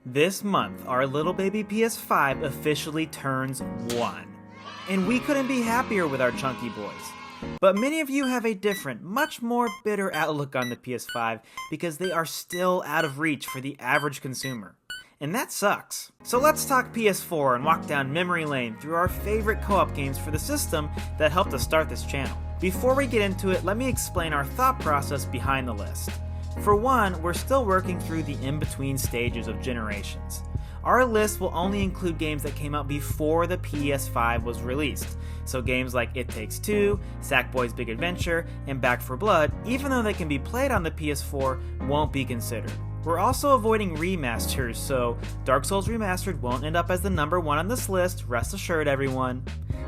This month, our little baby PS5 officially turns 1. And we couldn't be happier with our chunky boys. But many of you have a different, much more bitter outlook on the PS5 because they are still out of reach for the average consumer. And that sucks. So let's talk PS4 and walk down memory lane through our favorite co-op games for the system that helped us start this channel. Before we get into it, let me explain our thought process behind the list. For one, we're still working through the in-between stages of generations. Our list will only include games that came out before the PS5 was released, so games like It Takes Two, Sackboy's Big Adventure, and Back 4 Blood, even though they can be played on the PS4, won't be considered. We're also avoiding remasters, so Dark Souls Remastered won't end up as the number 1 on this list, rest assured everyone.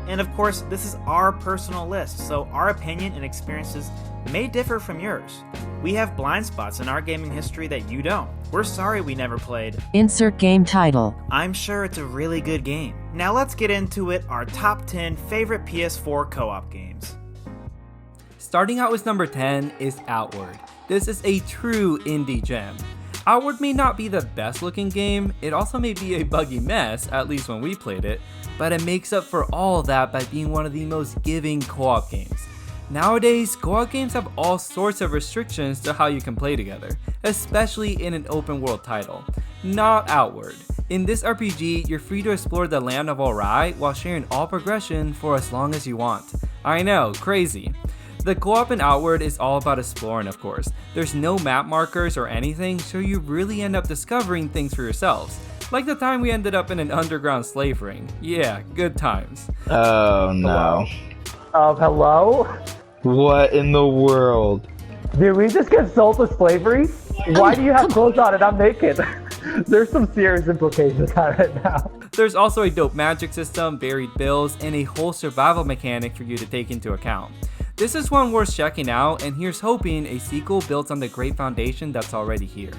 And of course, this is our personal list, so our opinion and experiences may differ from yours. We have blind spots in our gaming history that you don't. We're sorry we never played. Insert game title. I'm sure it's a really good game. Now let's get into it, our top 10 favorite PS4 co-op games. Starting out with number 10 is Outward. This is a true indie gem. Outward may not be the best looking game, it also may be a buggy mess, at least when we played it, but it makes up for all of that by being one of the most giving co-op games. Nowadays, co-op games have all sorts of restrictions to how you can play together, especially in an open world title. Not Outward. In this RPG, you're free to explore the land of Ori while sharing all progression for as long as you want. I know, crazy. The co-op in Outward is all about exploring, of course. There's no map markers or anything, so you really end up discovering things for yourselves. Like the time we ended up in an underground slave ring. Yeah, good times. Oh no. Hello? What in the world? Did we just get sold to slavery? Why do you have clothes on and I'm naked? There's some serious implications on it now. There's also a dope magic system, varied builds, and a whole survival mechanic for you to take into account. This is one worth checking out, and here's hoping a sequel builds on the great foundation that's already here.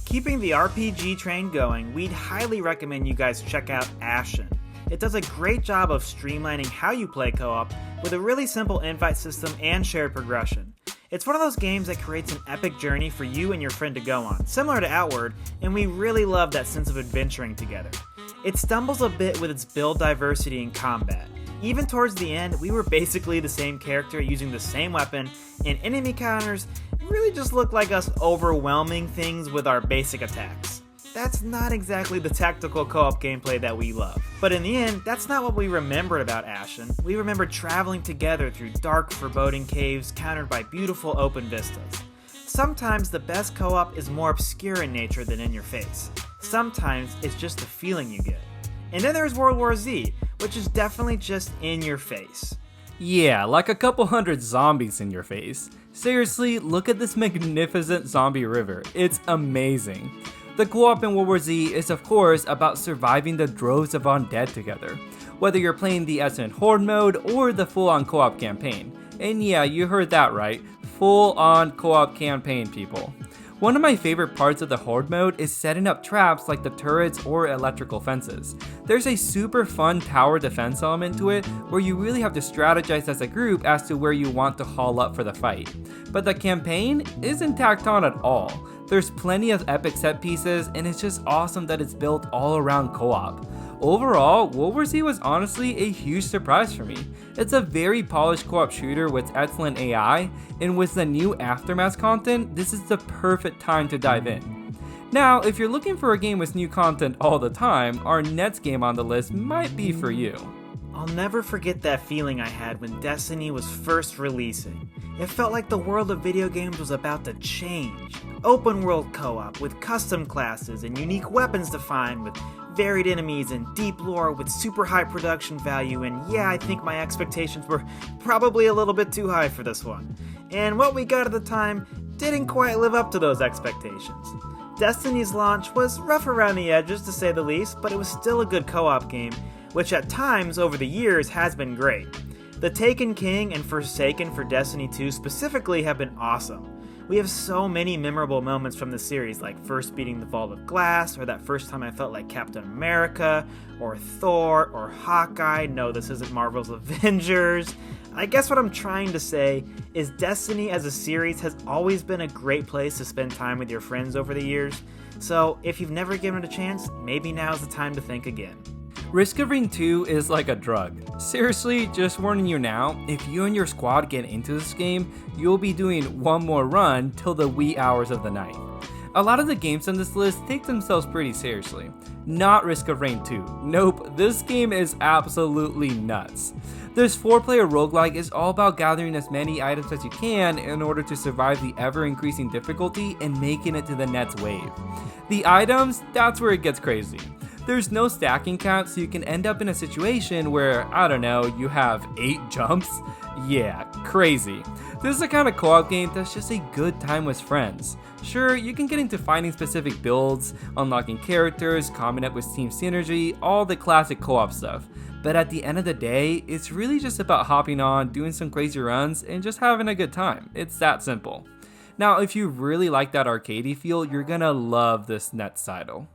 Keeping the RPG train going, we'd highly recommend you guys check out Ashen. It does a great job of streamlining how you play co-op with a really simple invite system and shared progression. It's one of those games that creates an epic journey for you and your friend to go on, similar to Outward, and we really love that sense of adventuring together. It stumbles a bit with its build diversity in combat. Even towards the end, we were basically the same character using the same weapon, and enemy counters really just look like us overwhelming things with our basic attacks. That's not exactly the tactical co-op gameplay that we love. But in the end, that's not what we remembered about Ashen. We remember traveling together through dark, foreboding caves countered by beautiful open vistas. Sometimes the best co-op is more obscure in nature than in your face. Sometimes it's just the feeling you get. And then there's World War Z, which is definitely just in your face. Yeah, like a couple hundred zombies in your face. Seriously, look at this magnificent zombie river. It's amazing. The co-op in World War Z is of course about surviving the droves of undead together, whether you're playing the Ashen Horde mode or the full-on co-op campaign. And yeah, you heard that right, full-on co-op campaign, people. One of my favorite parts of the Horde mode is setting up traps like the turrets or electrical fences. There's a super fun tower defense element to it where you really have to strategize as a group as to where you want to haul up for the fight. But the campaign isn't tacked on at all. There's plenty of epic set pieces and it's just awesome that it's built all around co-op. Overall, World War Z was honestly a huge surprise for me. It's a very polished co-op shooter with excellent AI, and with the new Aftermath content, this is the perfect time to dive in. Now, if you're looking for a game with new content all the time, our next game on the list might be for you. I'll never forget that feeling I had when Destiny was first releasing. It felt like the world of video games was about to change. Open world co-op with custom classes and unique weapons to find with varied enemies and deep lore with super high production value, and yeah, I think my expectations were probably a little bit too high for this one. And what we got at the time didn't quite live up to those expectations. Destiny's launch was rough around the edges to say the least, but it was still a good co-op game, which at times over the years has been great. The Taken King and Forsaken for Destiny 2 specifically have been awesome. We have so many memorable moments from the series, like first beating the Vault of Glass, or that first time I felt like Captain America, or Thor, or Hawkeye. No, this isn't Marvel's Avengers. I guess what I'm trying to say is Destiny as a series has always been a great place to spend time with your friends over the years. So if you've never given it a chance, maybe now's the time to think again. Risk of Rain 2 is like a drug. Seriously, just warning you now, if you and your squad get into this game, you'll be doing one more run till the wee hours of the night. A lot of the games on this list take themselves pretty seriously. Not Risk of Rain 2. Nope, this game is absolutely nuts. This 4-player roguelike is all about gathering as many items as you can in order to survive the ever-increasing difficulty and making it to the next wave. The items, that's where it gets crazy. There's no stacking count, so you can end up in a situation where, I don't know, you have 8 jumps? Yeah, crazy. This is the kind of co-op game that's just a good time with friends. Sure, you can get into finding specific builds, unlocking characters, coming up with team synergy, all the classic co-op stuff. But at the end of the day, it's really just about hopping on, doing some crazy runs, and just having a good time. It's that simple. Now, if you really like that arcadey feel, you're gonna love this next title.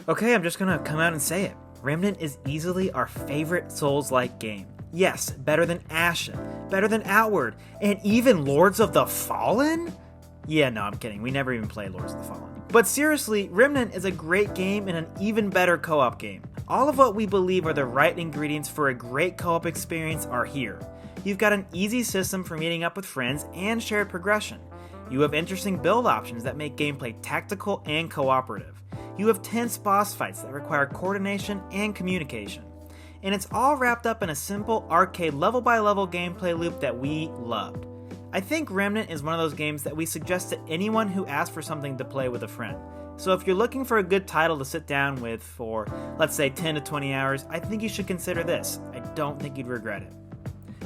Okay, I'm just gonna come out and say it. Remnant is easily our favorite Souls-like game. Yes, better than Ashen, better than Outward, and even Lords of the Fallen? Yeah, no, I'm kidding. We never even played Lords of the Fallen. But seriously, Remnant is a great game and an even better co-op game. All of what we believe are the right ingredients for a great co-op experience are here. You've got an easy system for meeting up with friends and shared progression. You have interesting build options that make gameplay tactical and cooperative. You have tense boss fights that require coordination and communication. And it's all wrapped up in a simple arcade level-by-level gameplay loop that we loved. I think Remnant is one of those games that we suggest to anyone who asks for something to play with a friend. So if you're looking for a good title to sit down with for, let's say, 10 to 20 hours, I think you should consider this. I don't think you'd regret it.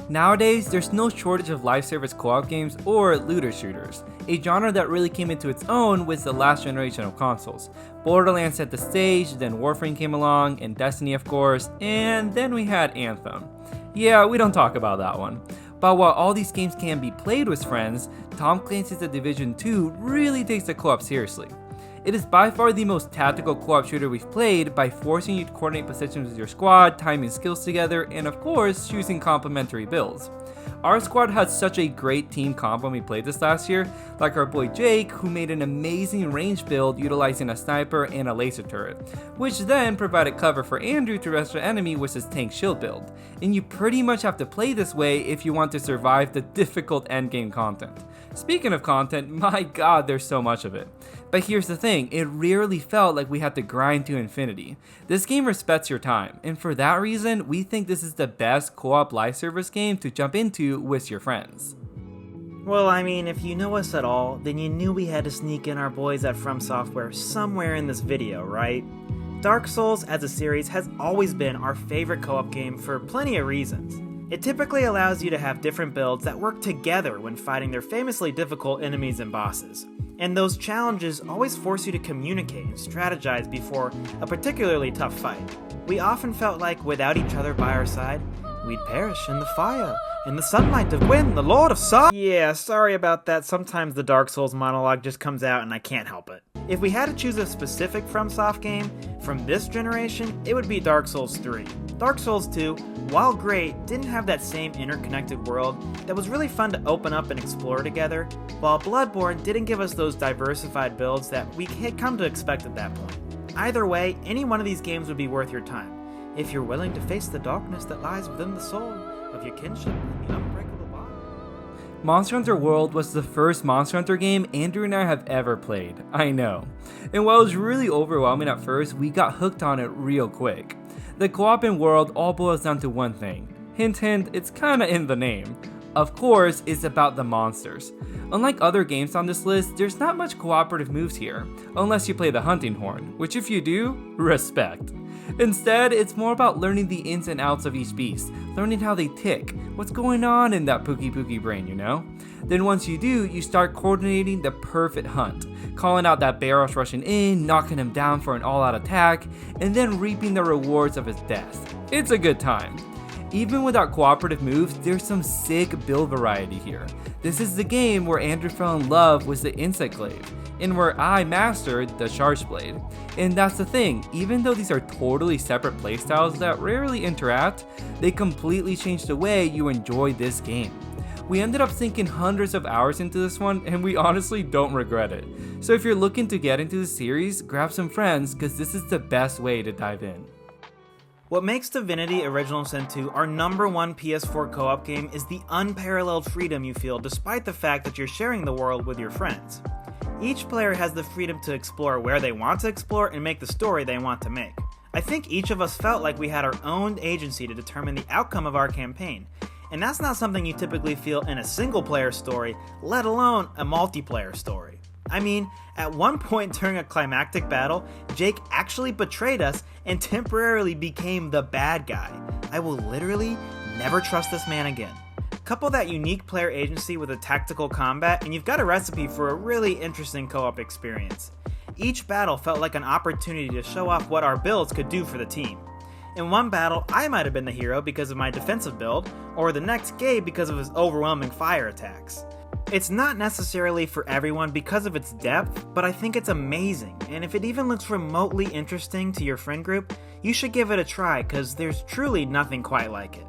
Nowadays, there's no shortage of live service co-op games or looter shooters, a genre that really came into its own with the last generation of consoles. Borderlands set the stage, then Warframe came along, and Destiny of course, and then we had Anthem. Yeah, we don't talk about that one. But while all these games can be played with friends, Tom Clancy's The Division 2 really takes the co-op seriously. It is by far the most tactical co-op shooter we've played by forcing you to coordinate positions with your squad, timing skills together, and of course, choosing complementary builds. Our squad had such a great team comp when we played this last year, like our boy Jake, who made an amazing range build utilizing a sniper and a laser turret, which then provided cover for Andrew to rest the enemy with his tank shield build. And you pretty much have to play this way if you want to survive the difficult endgame content. Speaking of content, my god, there's so much of it. But here's the thing, it rarely felt like we had to grind to infinity. This game respects your time, and for that reason, we think this is the best co-op live service game to jump into with your friends. Well, I mean, if you know us at all, then you knew we had to sneak in our boys at From Software somewhere in this video, right? Dark Souls as a series has always been our favorite co-op game for plenty of reasons. It typically allows you to have different builds that work together when fighting their famously difficult enemies and bosses. And those challenges always force you to communicate and strategize before a particularly tough fight. We often felt like without each other by our side, we'd perish in the fire, in the sunlight of Gwyn, the Lord of Sun. Yeah, sorry about that. Sometimes the Dark Souls monologue just comes out and I can't help it. If we had to choose a specific FromSoft game from this generation, it would be Dark Souls 3. Dark Souls 2, while great, didn't have that same interconnected world that was really fun to open up and explore together, while Bloodborne didn't give us those diversified builds that we had come to expect at that point. Either way, any one of these games would be worth your time, if you're willing to face the darkness that lies within the soul of your kinship and the unbreakable bond. Monster Hunter World was the first Monster Hunter game Andrew and I have ever played, I know. And while it was really overwhelming at first, we got hooked on it real quick. The co-op in World all boils down to one thing. Hint hint, it's kinda in the name. Of course, it's about the monsters. Unlike other games on this list, there's not much cooperative moves here, unless you play the hunting horn, which if you do, respect. Instead, it's more about learning the ins and outs of each beast, learning how they tick, what's going on in that pookie brain, you know? Then once you do, you start coordinating the perfect hunt, calling out that bear rush rushing in, knocking him down for an all-out attack, and then reaping the rewards of his death. It's a good time. Even without cooperative moves, there's some sick build variety here. This is the game where Andrew fell in love with the Insect Glaive, and where I mastered the Charge Blade. And that's the thing, even though these are totally separate playstyles that rarely interact, they completely change the way you enjoy this game. We ended up sinking hundreds of hours into this one, and we honestly don't regret it. So if you're looking to get into the series, grab some friends, cause this is the best way to dive in. What makes Divinity Original Sin 2 our #1 PS4 co-op game is the unparalleled freedom you feel despite the fact that you're sharing the world with your friends. Each player has the freedom to explore where they want to explore and make the story they want to make. I think each of us felt like we had our own agency to determine the outcome of our campaign, and that's not something you typically feel in a single-player story, let alone a multiplayer story. I mean, at one point during a climactic battle, Jake actually betrayed us and temporarily became the bad guy. I will literally never trust this man again. Couple that unique player agency with a tactical combat, and you've got a recipe for a really interesting co-op experience. Each battle felt like an opportunity to show off what our builds could do for the team. In one battle, I might have been the hero because of my defensive build, or the next Gabe because of his overwhelming fire attacks. It's not necessarily for everyone because of its depth, but I think it's amazing, and if it even looks remotely interesting to your friend group, you should give it a try because there's truly nothing quite like it.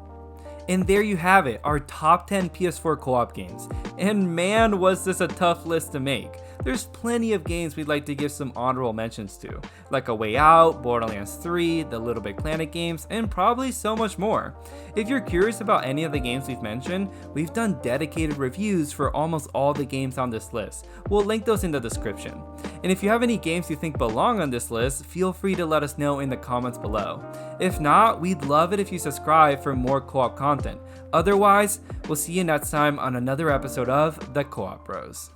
And there you have it, our top 10 PS4 co-op games. And man, was this a tough list to make. There's plenty of games we'd like to give some honorable mentions to, like A Way Out, Borderlands 3, the Little Big Planet games, and probably so much more. If you're curious about any of the games we've mentioned, we've done dedicated reviews for almost all the games on this list. We'll link those in the description. And if you have any games you think belong on this list, feel free to let us know in the comments below. If not, we'd love it if you subscribe for more co-op content. Otherwise, we'll see you next time on another episode of The Co-op Bros.